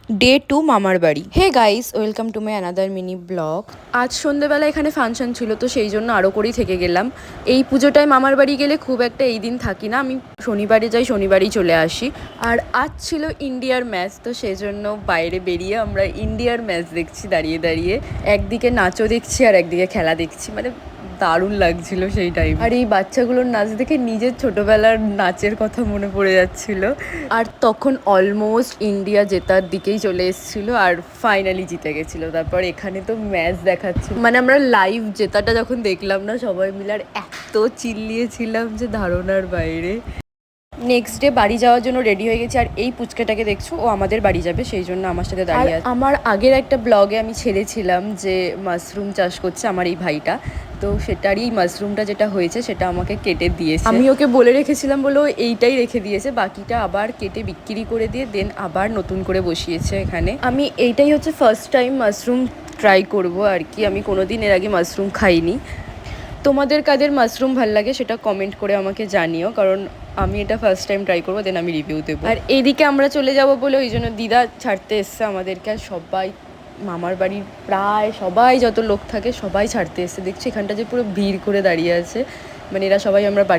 Day 2 মামার বাড়ি। Hey guys, welcome to my another mini blog. আজ সন্ধ্যেবেলা এখানে ফাংশন ছিল, তো সেই জন্য আরও করেই থেকে গেলাম। এই পুজোটায় মামার বাড়ি গেলে খুব একটা এই দিন থাকি না, আমি শনিবারে যাই, শনিবারই চলে আসি। আর আজ ছিল ইন্ডিয়ার ম্যাচ, তো সেই জন্য বাইরে বেরিয়ে আমরা ইন্ডিয়ার ম্যাচ দেখছি দাঁড়িয়ে দাঁড়িয়ে। একদিকে নাচও দেখছি আর একদিকে খেলা দেখছি, মানে দারুণ লাগছিল সেই টাইম। আর এই বাচ্চাগুলোর নাচ দেখে নিজের ছোটবেলার নাচের কথা মনে পড়ে যাচ্ছিল। আর তখন অলমোস্ট ইন্ডিয়া জেতার দিকেই চলে এসেছিল আর ফাইনালি জিতে গেছিলো। তারপর এখানে তো ম্যাচ দেখাচ্ছিল, মানে আমরা লাইভ জেতাটা যখন দেখলাম না সবাই মিলে, আর এত চিল্লিয়েছিলাম যে ধারণার বাইরে। নেক্সট ডে বাড়ি যাওয়ার জন্য রেডি হয়ে গেছি। আর এই পুচকাটাকে দেখছো, ও আমাদের বাড়ি যাবে, সেই জন্য আমার সাথে দাঁড়িয়ে আছে। আমার আগের একটা ব্লগে আমি ছেড়েছিলাম যে মাশরুম চাষ করছে আমার এই ভাইটা, তো সেটারই মাশরুমটা যেটা হয়েছে সেটা আমাকে কেটে দিয়েছে। আমি ওকে বলে রেখেছিলাম বলে ও এইটাই রেখে দিয়েছে, বাকিটা আবার কেটে বিক্রি করে দিয়ে দেন আবার নতুন করে বসিয়েছে এখানে। আমি এইটাই হচ্ছে ফার্স্ট টাইম মাশরুম ট্রাই করব আর কি। আমি কোনোদিন এর আগে মাশরুম খাইনি। তোমাদের কাদের মাশরুম ভাল লাগে সেটা কমেন্ট করে আমাকে জানিও, কারণ আমি এটা ফার্স্ট টাইম ট্রাই করবো, দেন আমি রিভিউ দেবো। আর এইদিকে আমরা চলে যাব বলে ওই জন্য দিদা ছাড়তে এসছে আমাদেরকে। আর সবাই মামার বাড়ির প্রায় সবাই যত লোক থাকে সবাই ছাড়তে এসছে। দেখছি এখানটা যে পুরো ভিড় করে দাঁড়িয়ে আছে, মানে এরা সবাই আমরা বাড়ি